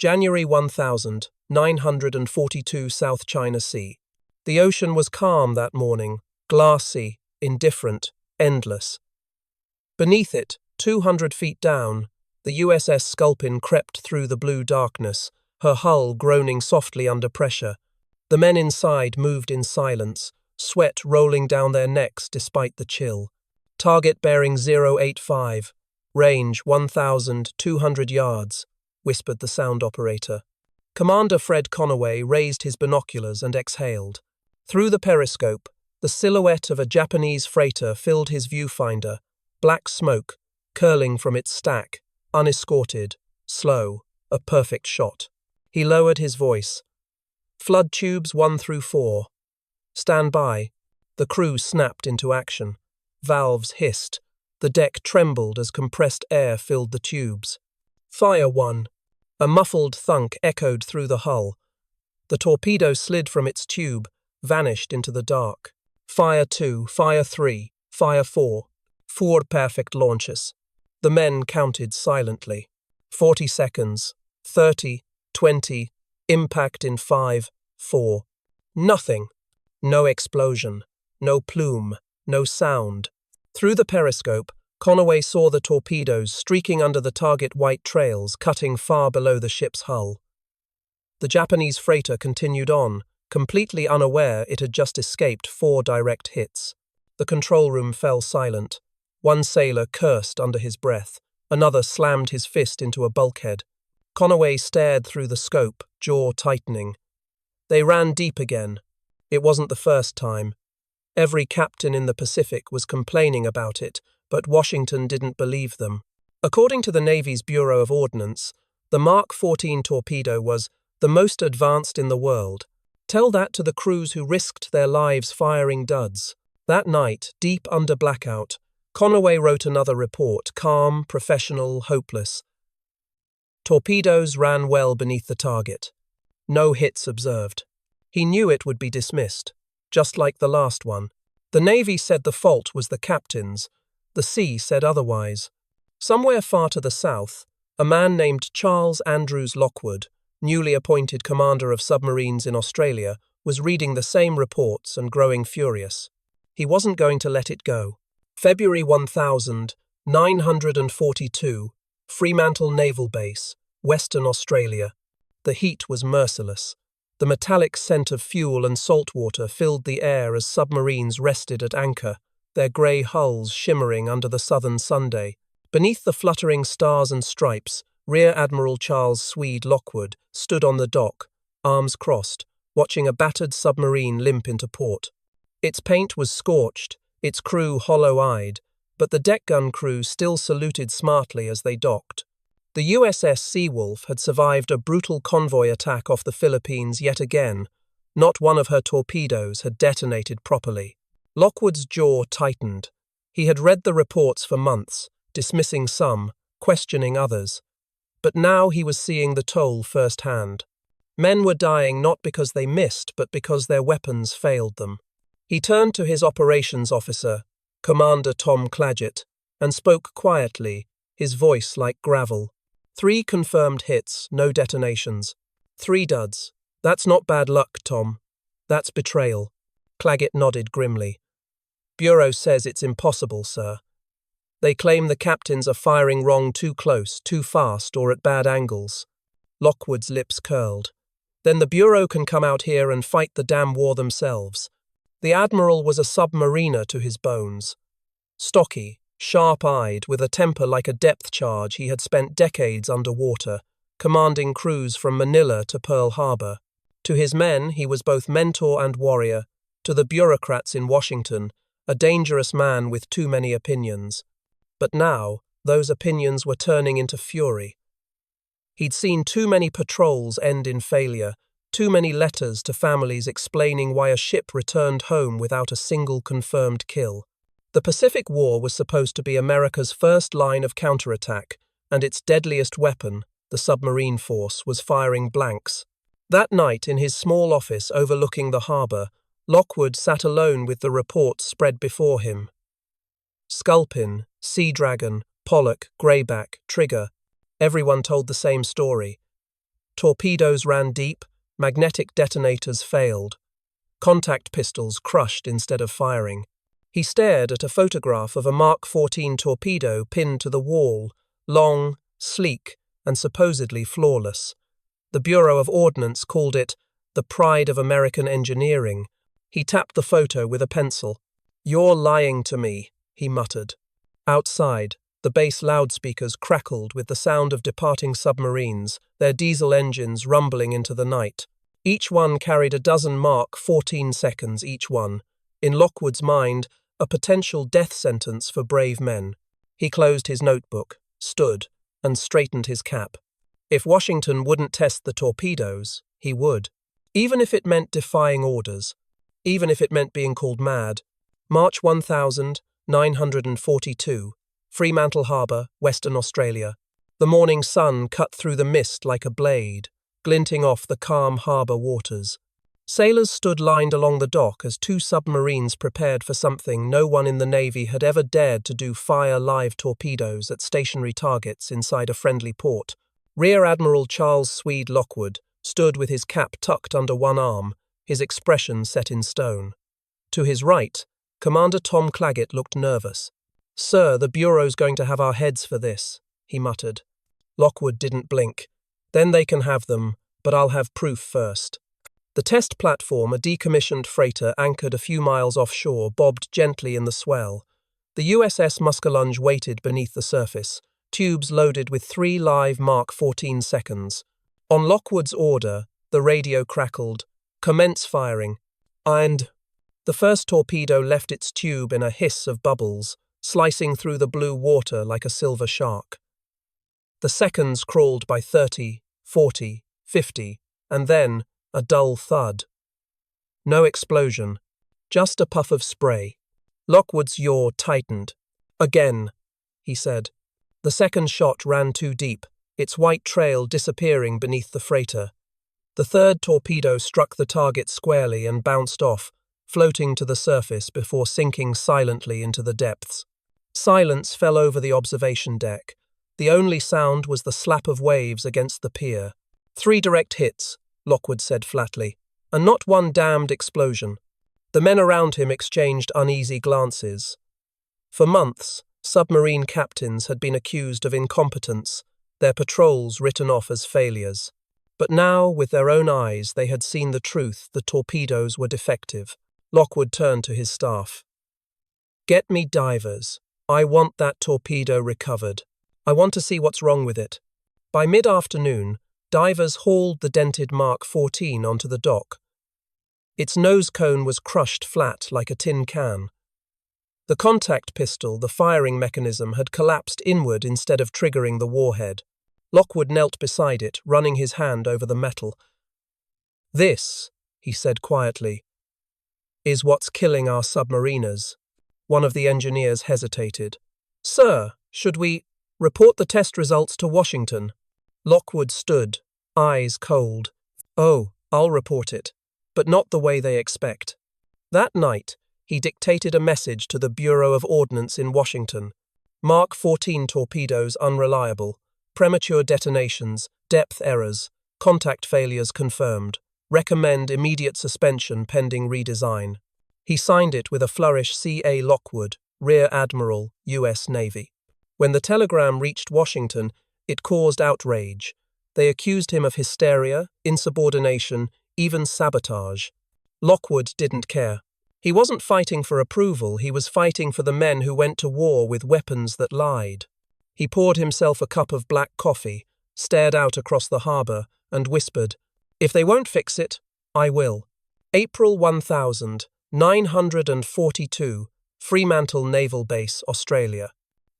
January 1942, South China Sea. The ocean was calm that morning, glassy, indifferent, endless. Beneath it, 200 feet down, the USS Sculpin crept through the blue darkness, her hull groaning softly under pressure. The men inside moved in silence, sweat rolling down their necks despite the chill. Target bearing 085, range 1,200 yards, whispered the sound operator. Commander Fred Conaway raised his binoculars and exhaled. Through the periscope, the silhouette of a Japanese freighter filled his viewfinder, black smoke, curling from its stack, unescorted, slow, a perfect shot. He lowered his voice. Flood tubes 1 through 4. Stand by. The crew snapped into action. Valves hissed. The deck trembled as compressed air filled the tubes. Fire 1. A muffled thunk echoed through the hull. The torpedo slid from its tube, vanished into the dark. Fire 2, Fire 3, Fire 4. 4 perfect launches. The men counted silently. 40 seconds. 30, 20. Impact in 5, 4. Nothing. No explosion. No plume. No sound. Through the periscope, Conaway saw the torpedoes streaking under the target white trails, cutting far below the ship's hull. The Japanese freighter continued on, completely unaware it had just escaped 4 direct hits. The control room fell silent. One sailor cursed under his breath. Another slammed his fist into a bulkhead. Conaway stared through the scope, jaw tightening. They ran deep again. It wasn't the first time. Every captain in the Pacific was complaining about it, but Washington didn't believe them. According to the Navy's Bureau of Ordnance, the Mark 14 torpedo was the most advanced in the world. Tell that to the crews who risked their lives firing duds. That night, deep under blackout, Conaway wrote another report, calm, professional, hopeless. Torpedoes ran well beneath the target. No hits observed. He knew it would be dismissed, just like the last one. The Navy said the fault was the captain's. The sea said otherwise. Somewhere far to the south, a man named Charles Andrews Lockwood, newly appointed commander of submarines in Australia, was reading the same reports and growing furious. He wasn't going to let it go. February 1942, Fremantle Naval Base, Western Australia. The heat was merciless. The metallic scent of fuel and salt water filled the air as submarines rested at anchor, their grey hulls shimmering under the southern Sunday. Beneath the fluttering stars and stripes, Rear Admiral Charles Swede Lockwood stood on the dock, arms crossed, watching a battered submarine limp into port. Its paint was scorched, its crew hollow-eyed, but the deck gun crew still saluted smartly as they docked. The USS Seawolf had survived a brutal convoy attack off the Philippines yet again. Not one of her torpedoes had detonated properly. Lockwood's jaw tightened. He had read the reports for months, dismissing some, questioning others. But now he was seeing the toll firsthand. Men were dying not because they missed, but because their weapons failed them. He turned to his operations officer, Commander Tom Claggett, and spoke quietly, his voice like gravel. 3 confirmed hits, no detonations. 3 duds. That's not bad luck, Tom. That's betrayal. Claggett nodded grimly. Bureau says it's impossible, sir. They claim the captains are firing wrong, too close, too fast, or at bad angles. Lockwood's lips curled. Then the Bureau can come out here and fight the damn war themselves. The Admiral was a submariner to his bones. Stocky, sharp-eyed, with a temper like a depth charge, he had spent decades underwater, commanding crews from Manila to Pearl Harbor. To his men, he was both mentor and warrior. To the bureaucrats in Washington, a dangerous man with too many opinions. But now, those opinions were turning into fury. He'd seen too many patrols end in failure, too many letters to families explaining why a ship returned home without a single confirmed kill. The Pacific War was supposed to be America's first line of counterattack, and its deadliest weapon, the submarine force, was firing blanks. That night, in his small office overlooking the harbor, Lockwood sat alone with the reports spread before him. Sculpin, Sea Dragon, Pollock, Greyback, Trigger. Everyone told the same story. Torpedoes ran deep, magnetic detonators failed. Contact pistols crushed instead of firing. He stared at a photograph of a Mark 14 torpedo pinned to the wall, long, sleek, and supposedly flawless. The Bureau of Ordnance called it the pride of American engineering. He tapped the photo with a pencil. "You're lying to me," he muttered. Outside, the base loudspeakers crackled with the sound of departing submarines, their diesel engines rumbling into the night. Each one carried a dozen Mark 14 seconds each one. In Lockwood's mind, a potential death sentence for brave men. He closed his notebook, stood, and straightened his cap. If Washington wouldn't test the torpedoes, he would. Even if it meant defying orders. Even if it meant being called mad. March 1942, Fremantle Harbour, Western Australia. The morning sun cut through the mist like a blade, glinting off the calm harbour waters. Sailors stood lined along the dock as two submarines prepared for something no one in the Navy had ever dared to do: fire live torpedoes at stationary targets inside a friendly port. Rear Admiral Charles Swede Lockwood stood with his cap tucked under one arm, his expression set in stone. To his right, Commander Tom Claggett looked nervous. "Sir, the Bureau's going to have our heads for this," he muttered. Lockwood didn't blink. "Then they can have them, but I'll have proof first." The test platform, a decommissioned freighter anchored a few miles offshore, bobbed gently in the swell. The USS Muskellunge waited beneath the surface, tubes loaded with 3 live Mark 14 seconds. On Lockwood's order, the radio crackled, "Commence firing." And the first torpedo left its tube in a hiss of bubbles, slicing through the blue water like a silver shark. The seconds crawled by 30, 40, 50, and then a dull thud. No explosion, just a puff of spray. Lockwood's yaw tightened. "Again," he said. The second shot ran too deep, its white trail disappearing beneath the freighter. The third torpedo struck the target squarely and bounced off, floating to the surface before sinking silently into the depths. Silence fell over the observation deck. The only sound was the slap of waves against the pier. 3 direct hits, Lockwood said flatly, and not one damned explosion. The men around him exchanged uneasy glances. For months, submarine captains had been accused of incompetence, their patrols written off as failures. But now, with their own eyes, they had seen the truth: the torpedoes were defective. Lockwood turned to his staff. "Get me divers. I want that torpedo recovered. I want to see what's wrong with it." By mid-afternoon, divers hauled the dented Mark 14 onto the dock. Its nose cone was crushed flat like a tin can. The contact pistol, the firing mechanism, had collapsed inward instead of triggering the warhead. Lockwood knelt beside it, running his hand over the metal. "This," he said quietly, "is what's killing our submariners." One of the engineers hesitated. "Sir, should we report the test results to Washington?" Lockwood stood, eyes cold. "Oh, I'll report it, but not the way they expect." That night, he dictated a message to the Bureau of Ordnance in Washington. Mark 14 torpedoes unreliable, premature detonations, depth errors, contact failures confirmed. Recommend immediate suspension pending redesign. He signed it with a flourish: C.A. Lockwood, Rear Admiral, U.S. Navy. When the telegram reached Washington, it caused outrage. They accused him of hysteria, insubordination, even sabotage. Lockwood didn't care. He wasn't fighting for approval, he was fighting for the men who went to war with weapons that lied. He poured himself a cup of black coffee, stared out across the harbour, and whispered, "If they won't fix it, I will." April 1942, Fremantle Naval Base, Australia.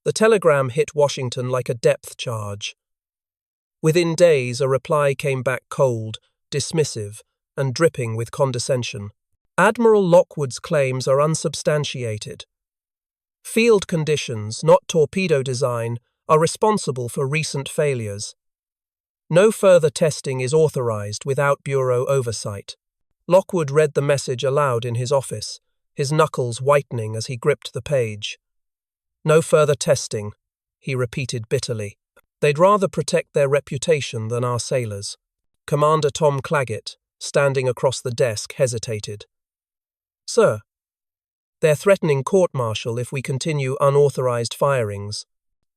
The telegram hit Washington like a depth charge. Within days, a reply came back cold, dismissive, and dripping with condescension. Admiral Lockwood's claims are unsubstantiated. Field conditions, not torpedo design, are responsible for recent failures. No further testing is authorized without Bureau oversight. Lockwood read the message aloud in his office, his knuckles whitening as he gripped the page. "No further testing," he repeated bitterly. "They'd rather protect their reputation than our sailors." Commander Tom Claggett, standing across the desk, hesitated. "Sir, they're threatening court-martial if we continue unauthorized firings."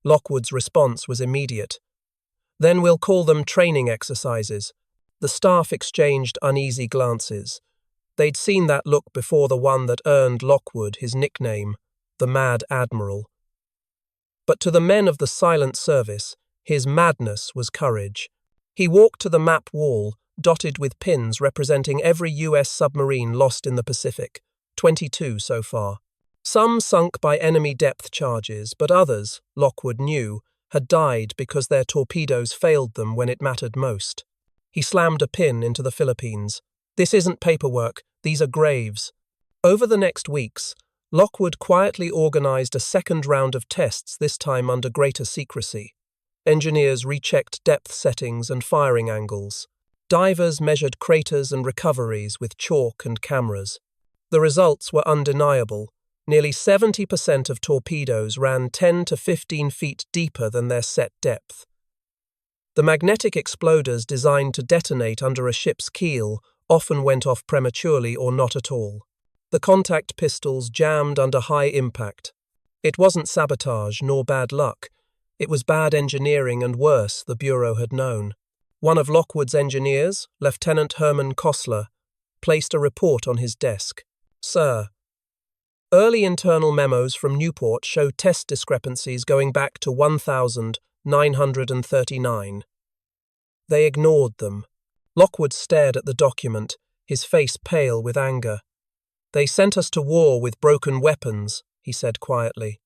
Lockwood's response was immediate. "Then we'll call them training exercises." The staff exchanged uneasy glances. They'd seen that look before, the one that earned Lockwood his nickname, the Mad Admiral. But to the men of the silent service, his madness was courage. He walked to the map wall, dotted with pins representing every U.S. submarine lost in the Pacific, 22 so far. Some sunk by enemy depth charges, but others, Lockwood knew, had died because their torpedoes failed them when it mattered most. He slammed a pin into the Philippines. "This isn't paperwork, these are graves." Over the next weeks, Lockwood quietly organized a second round of tests, this time under greater secrecy. Engineers rechecked depth settings and firing angles. Divers measured craters and recoveries with chalk and cameras. The results were undeniable. Nearly 70% of torpedoes ran 10 to 15 feet deeper than their set depth. The magnetic exploders designed to detonate under a ship's keel often went off prematurely or not at all. The contact pistols jammed under high impact. It wasn't sabotage nor bad luck. It was bad engineering and worse, the Bureau had known. One of Lockwood's engineers, Lieutenant Herman Kostler, placed a report on his desk. "Sir, early internal memos from Newport show test discrepancies going back to 1939. They ignored them." Lockwood stared at the document, his face pale with anger. "They sent us to war with broken weapons," he said quietly.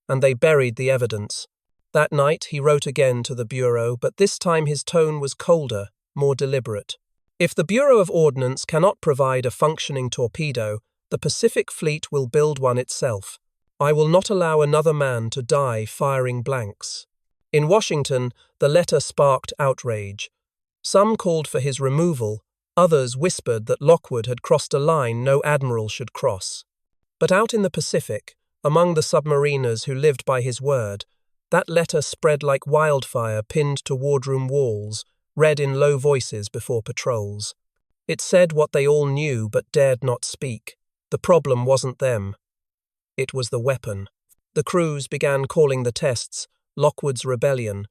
"And they buried the evidence." That night he wrote again to the Bureau, but this time his tone was colder, more deliberate. "If the Bureau of Ordnance cannot provide a functioning torpedo, the Pacific Fleet will build one itself. I will not allow another man to die firing blanks." In Washington, the letter sparked outrage. Some called for his removal, others whispered that Lockwood had crossed a line no admiral should cross. But out in the Pacific, among the submariners who lived by his word, that letter spread like wildfire, pinned to wardroom walls, read in low voices before patrols. It said what they all knew but dared not speak. The problem wasn't them. It was the weapon. The crews began calling the tests Lockwood's Rebellion,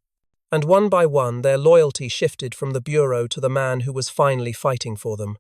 and one by one their loyalty shifted from the Bureau to the man who was finally fighting for them.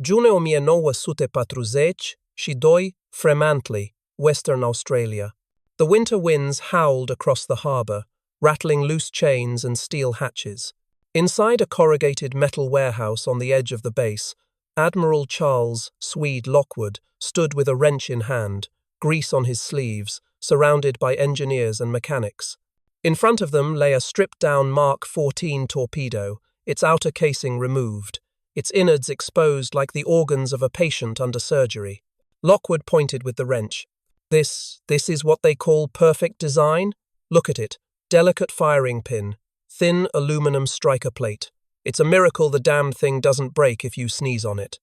Juneo mienowa sute patruzech, shidoi, Fremantle, Western Australia. The winter winds howled across the harbour, rattling loose chains and steel hatches. Inside a corrugated metal warehouse on the edge of the base, Admiral Charles Swede Lockwood stood with a wrench in hand, grease on his sleeves, surrounded by engineers and mechanics. In front of them lay a stripped-down Mark 14 torpedo, its outer casing removed, its innards exposed like the organs of a patient under surgery. Lockwood pointed with the wrench. This is what they call perfect design? Look at it. Delicate firing pin. Thin aluminum striker plate. It's a miracle the damn thing doesn't break if you sneeze on it."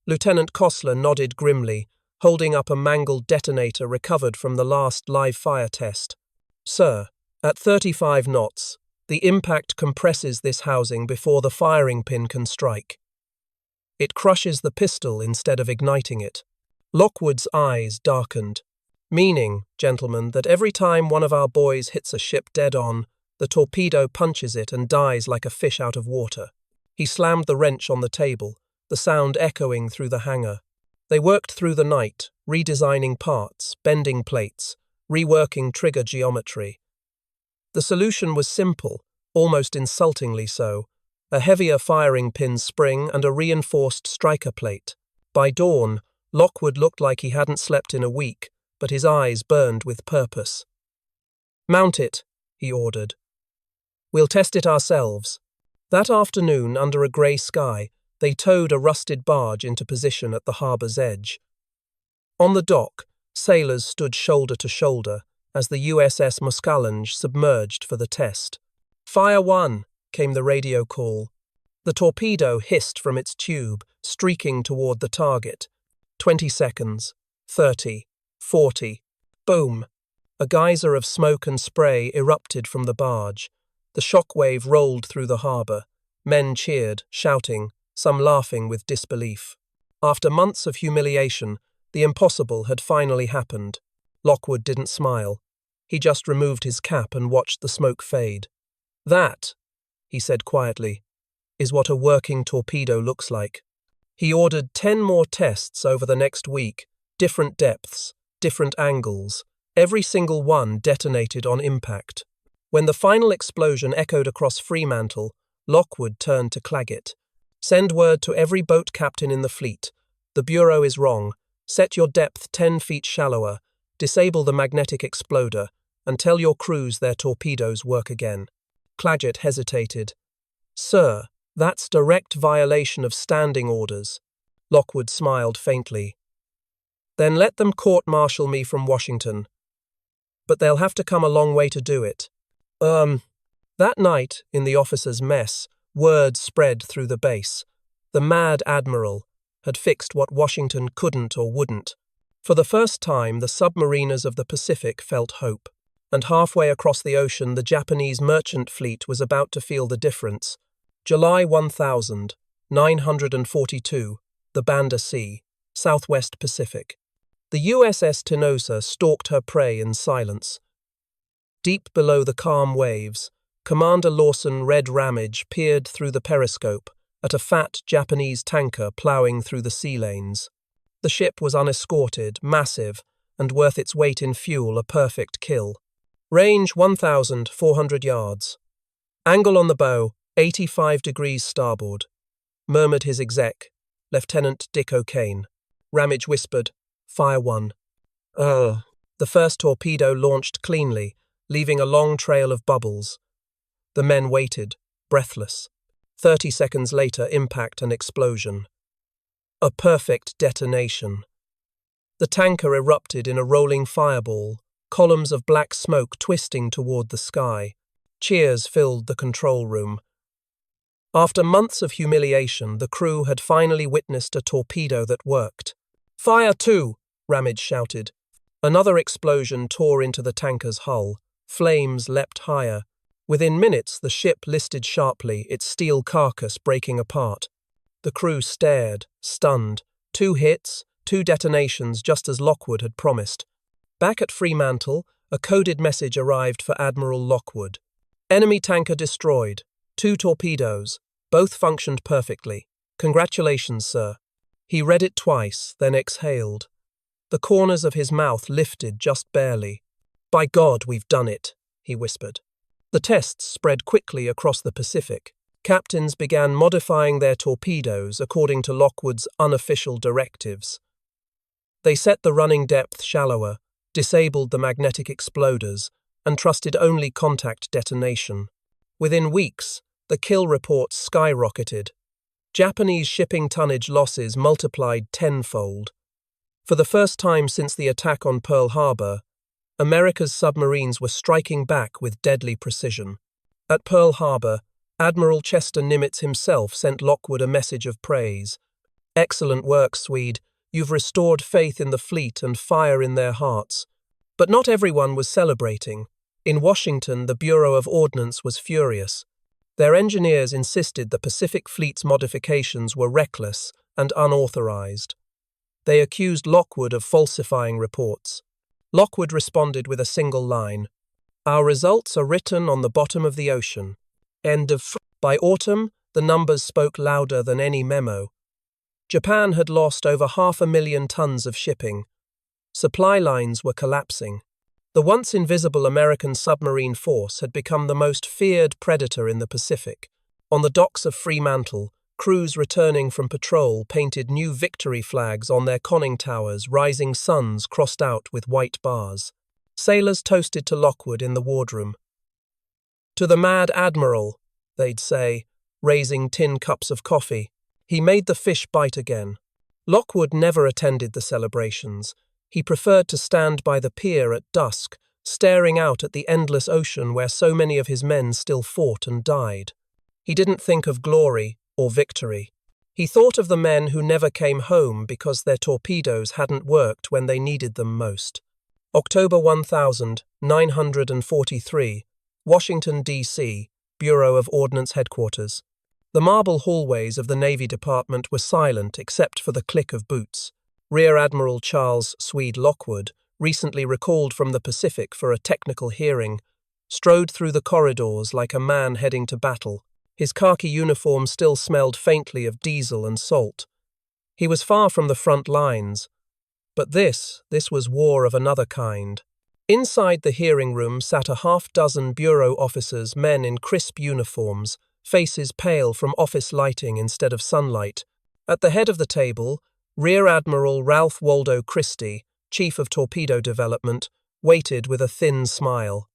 Lieutenant Kostler nodded grimly, holding up a mangled detonator recovered from the last live fire test. "Sir, at 35 knots, the impact compresses this housing before the firing pin can strike. It crushes the pistol instead of igniting it." Lockwood's eyes darkened. "Meaning, gentlemen, that every time one of our boys hits a ship dead on, the torpedo punches it and dies like a fish out of water." He slammed the wrench on the table, the sound echoing through the hangar. They worked through the night, redesigning parts, bending plates, reworking trigger geometry. The solution was simple, almost insultingly so: a heavier firing pin spring and a reinforced striker plate. By dawn, Lockwood looked like he hadn't slept in a week, but his eyes burned with purpose. "Mount it," he ordered. "We'll test it ourselves." That afternoon, under a grey sky, they towed a rusted barge into position at the harbour's edge. On the dock, sailors stood shoulder to shoulder as the USS Muskellunge submerged for the test. "Fire 1," came the radio call. The torpedo hissed from its tube, streaking toward the target. 20 seconds. 30. 40. Boom! A geyser of smoke and spray erupted from the barge. The shockwave rolled through the harbour. Men cheered, shouting, some laughing with disbelief. After months of humiliation, the impossible had finally happened. Lockwood didn't smile. He just removed his cap and watched the smoke fade. "That," he said quietly, "is what a working torpedo looks like." He ordered 10 more tests over the next week, different depths, different angles. Every single one detonated on impact. When the final explosion echoed across Fremantle, Lockwood turned to Claggett. "Send word to every boat captain in the fleet. The Bureau is wrong. Set your depth 10 feet shallower, disable the magnetic exploder, and tell your crews their torpedoes work again." Claggett hesitated. "Sir, that's direct violation of standing orders." Lockwood smiled faintly. "Then let them court-martial me from Washington. But they'll have to come a long way to do it." That night, in the officers' mess, word spread through the base. The mad Admiral had fixed what Washington couldn't or wouldn't. For the first time, the submariners of the Pacific felt hope. And halfway across the ocean, the Japanese merchant fleet was about to feel the difference. July 1942, the Banda Sea, Southwest Pacific. The USS Tinosa stalked her prey in silence. Deep below the calm waves, Commander Lawson Red Ramage peered through the periscope at a fat Japanese tanker ploughing through the sea lanes. The ship was unescorted, massive, and worth its weight in fuel, a perfect kill. Range 1,400 yards. Angle on the bow, 85 degrees starboard, murmured his exec, Lieutenant Dick O'Kane. Ramage whispered, "Fire one." The first torpedo launched cleanly, leaving a long trail of bubbles. The men waited, breathless. 30 seconds later, impact and explosion. A perfect detonation. The tanker erupted in a rolling fireball, columns of black smoke twisting toward the sky. Cheers filled the control room. After months of humiliation, the crew had finally witnessed a torpedo that worked. "Fire two!" Ramage shouted. Another explosion tore into the tanker's hull. Flames leapt higher. Within minutes, the ship listed sharply, its steel carcass breaking apart. The crew stared, stunned. 2 hits, 2 detonations, just as Lockwood had promised. Back at Fremantle, a coded message arrived for Admiral Lockwood. "Enemy tanker destroyed. 2 torpedoes. Both functioned perfectly. Congratulations, sir." He read it twice, then exhaled. The corners of his mouth lifted just barely. "By God, we've done it," he whispered. The tests spread quickly across the Pacific. Captains began modifying their torpedoes according to Lockwood's unofficial directives. They set the running depth shallower, disabled the magnetic exploders, and trusted only contact detonation. Within weeks, the kill reports skyrocketed. Japanese shipping tonnage losses multiplied tenfold. For the first time since the attack on Pearl Harbor, America's submarines were striking back with deadly precision. At Pearl Harbor, Admiral Chester Nimitz himself sent Lockwood a message of praise. "Excellent work, Swede. You've restored faith in the fleet and fire in their hearts." But not everyone was celebrating. In Washington, the Bureau of Ordnance was furious. Their engineers insisted the Pacific Fleet's modifications were reckless and unauthorized. They accused Lockwood of falsifying reports. Lockwood responded with a single line, "Our results are written on the bottom of the ocean." By autumn, the numbers spoke louder than any memo. Japan had lost over 500,000 tons of shipping. Supply lines were collapsing. The once invisible American submarine force had become the most feared predator in the Pacific. On the docks of Fremantle, crews returning from patrol painted new victory flags on their conning towers, rising suns crossed out with white bars. Sailors toasted to Lockwood in the wardroom. "To the mad Admiral," they'd say, raising tin cups of coffee. He made the fish bite again. Lockwood never attended the celebrations. He preferred to stand by the pier at dusk, staring out at the endless ocean where so many of his men still fought and died. He didn't think of glory or victory. He thought of the men who never came home because their torpedoes hadn't worked when they needed them most. October 1943, Washington, D.C., Bureau of Ordnance Headquarters. The marble hallways of the Navy Department were silent except for the click of boots. Rear Admiral Charles Swede Lockwood, recently recalled from the Pacific for a technical hearing, strode through the corridors like a man heading to battle. His khaki uniform still smelled faintly of diesel and salt. He was far from the front lines, but this was war of another kind. Inside the hearing room sat a half-dozen bureau officers, men in crisp uniforms, faces pale from office lighting instead of sunlight. At the head of the table, Rear Admiral Ralph Waldo Christie, Chief of Torpedo Development, waited with a thin smile.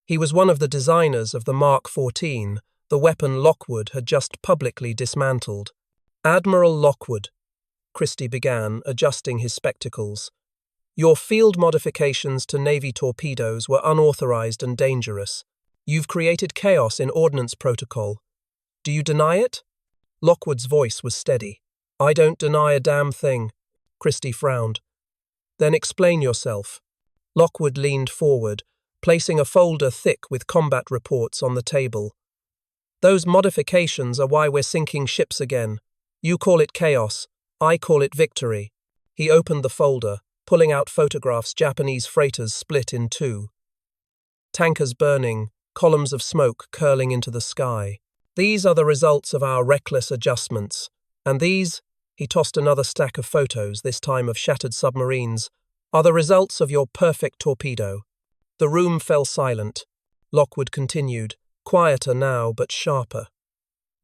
He was one of the designers of the Mark 14, the weapon Lockwood had just publicly dismantled. Admiral Lockwood, Christie began, adjusting his spectacles. Your field modifications to Navy torpedoes were unauthorized and dangerous. You've created chaos in Ordnance Protocol. Do you deny it? Lockwood's voice was steady. I don't deny a damn thing. Christie frowned. Then explain yourself. Lockwood leaned forward, placing a folder thick with combat reports on the table. Those modifications are why we're sinking ships again. You call it chaos. I call it victory. He opened the folder, pulling out photographs Japanese freighters split in two. Tankers burning, columns of smoke curling into the sky. These are the results of our reckless adjustments. And these, he tossed another stack of photos, this time of shattered submarines, are the results of your perfect torpedo. The room fell silent. Lockwood continued, quieter now but sharper.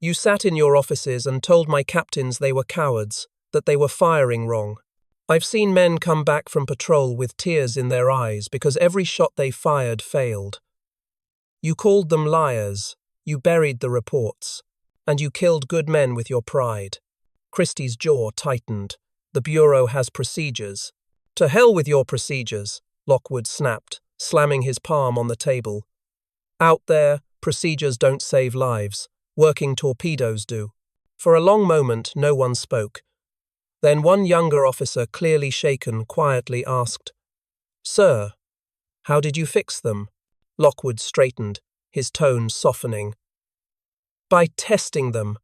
You sat in your offices and told my captains they were cowards, that they were firing wrong. I've seen men come back from patrol with tears in their eyes because every shot they fired failed. You called them liars, you buried the reports, and you killed good men with your pride. Christie's jaw tightened. The Bureau has procedures. To hell with your procedures, Lockwood snapped, slamming his palm on the table. Out there, procedures don't save lives. Working torpedoes do. For a long moment, no one spoke. Then one younger officer, clearly shaken, quietly asked, Sir, how did you fix them? Lockwood straightened, his tone softening. By testing them.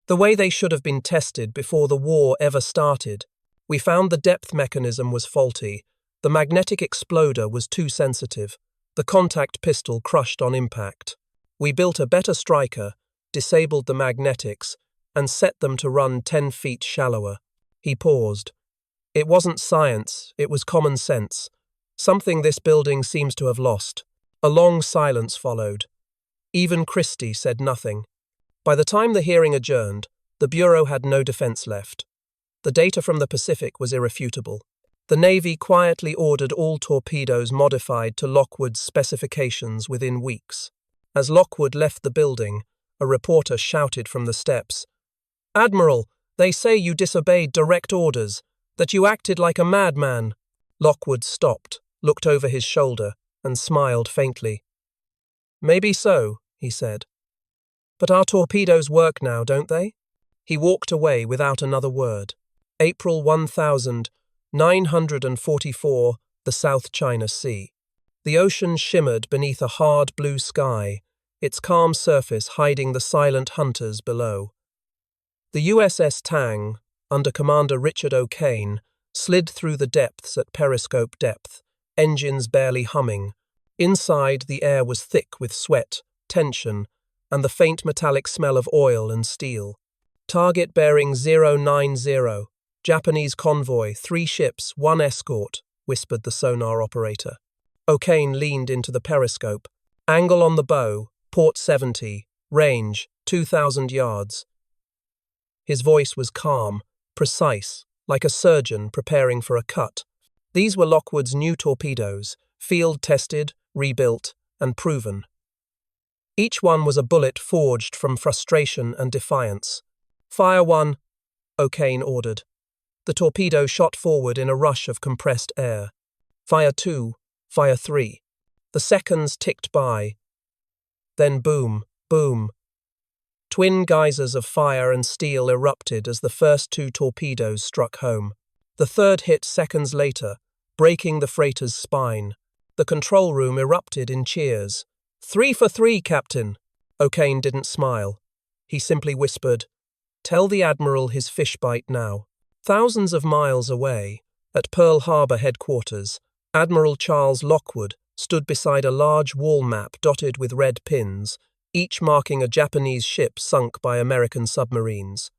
The way they should have been tested before the war ever started. We found the depth mechanism was faulty. The magnetic exploder was too sensitive. The contact pistol crushed on impact. We built a better striker, disabled the magnetics, and set them to run 10 feet shallower. He paused. It wasn't science, it was common sense. Something this building seems to have lost. A long silence followed. Even Christie said nothing. By the time the hearing adjourned, the Bureau had no defense left. The data from the Pacific was irrefutable. The Navy quietly ordered all torpedoes modified to Lockwood's specifications within weeks. As Lockwood left the building, a reporter shouted from the steps, Admiral, they say you disobeyed direct orders, that you acted like a madman. Lockwood stopped, looked over his shoulder, and smiled faintly. Maybe so, he said. But our torpedoes work now, don't they? He walked away without another word. April 1944, the South China Sea. The ocean shimmered beneath a hard blue sky, its calm surface hiding the silent hunters below. The USS Tang, under Commander Richard O'Kane, slid through the depths at periscope depth, engines barely humming. Inside, the air was thick with sweat, tension, and the faint metallic smell of oil and steel. Target bearing 090. Japanese convoy, 3 ships, 1 escort, whispered the sonar operator. O'Kane leaned into the periscope. Angle on the bow, port 70, range, 2,000 yards. His voice was calm, precise, like a surgeon preparing for a cut. These were Lockwood's new torpedoes, field-tested, rebuilt, and proven. Each one was a bullet forged from frustration and defiance. Fire 1, O'Kane ordered. The torpedo shot forward in a rush of compressed air. Fire 2, fire 3. The seconds ticked by. Then boom, boom. Twin geysers of fire and steel erupted as the first 2 torpedoes struck home. The third hit seconds later, breaking the freighter's spine. The control room erupted in cheers. 3 for 3, Captain. O'Kane didn't smile. He simply whispered, "Tell the Admiral his fish bite now." Thousands of miles away, at Pearl Harbor headquarters, Admiral Charles Lockwood stood beside a large wall map dotted with red pins, each marking a Japanese ship sunk by American submarines.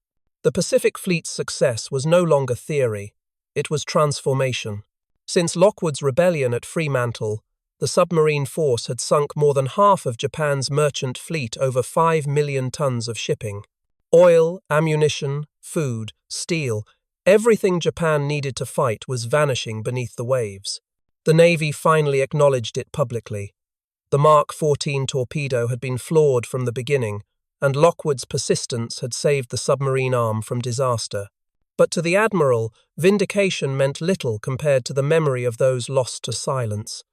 The Pacific Fleet's success was no longer theory, it was transformation. Since Lockwood's rebellion at Fremantle, the submarine force had sunk more than half of Japan's merchant fleet, over 5 million tons of shipping. Oil, ammunition, food, steel, everything Japan needed to fight was vanishing beneath the waves. The Navy finally acknowledged it publicly. The Mark 14 torpedo had been flawed from the beginning, and Lockwood's persistence had saved the submarine arm from disaster. But to the Admiral, vindication meant little compared to the memory of those lost to silence.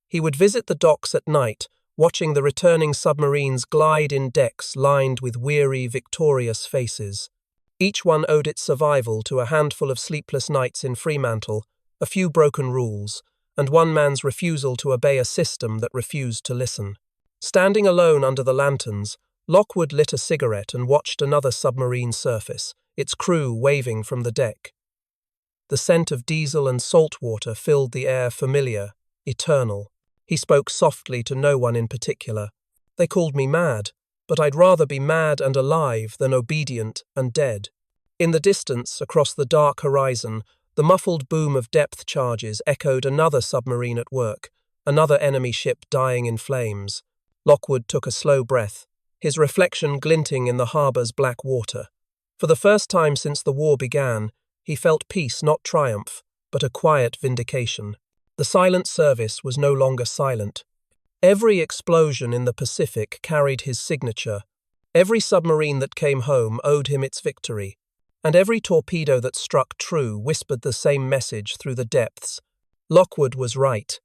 He would visit the docks at night, watching the returning submarines glide in decks lined with weary, victorious faces. Each one owed its survival to a handful of sleepless nights in Fremantle, a few broken rules, and one man's refusal to obey a system that refused to listen. Standing alone under the lanterns, Lockwood lit a cigarette and watched another submarine surface, its crew waving from the deck. The scent of diesel and salt water filled the air, familiar, eternal. He spoke softly to no one in particular. "They called me mad, but I'd rather be mad and alive than obedient and dead." In the distance, across the dark horizon, the muffled boom of depth charges echoed another submarine at work, another enemy ship dying in flames. Lockwood took a slow breath, his reflection glinting in the harbour's black water. For the first time since the war began, he felt peace, not triumph, but a quiet vindication. The silent service was no longer silent. Every explosion in the Pacific carried his signature. Every submarine that came home owed him its victory. And every torpedo that struck true whispered the same message through the depths. Lockwood was right.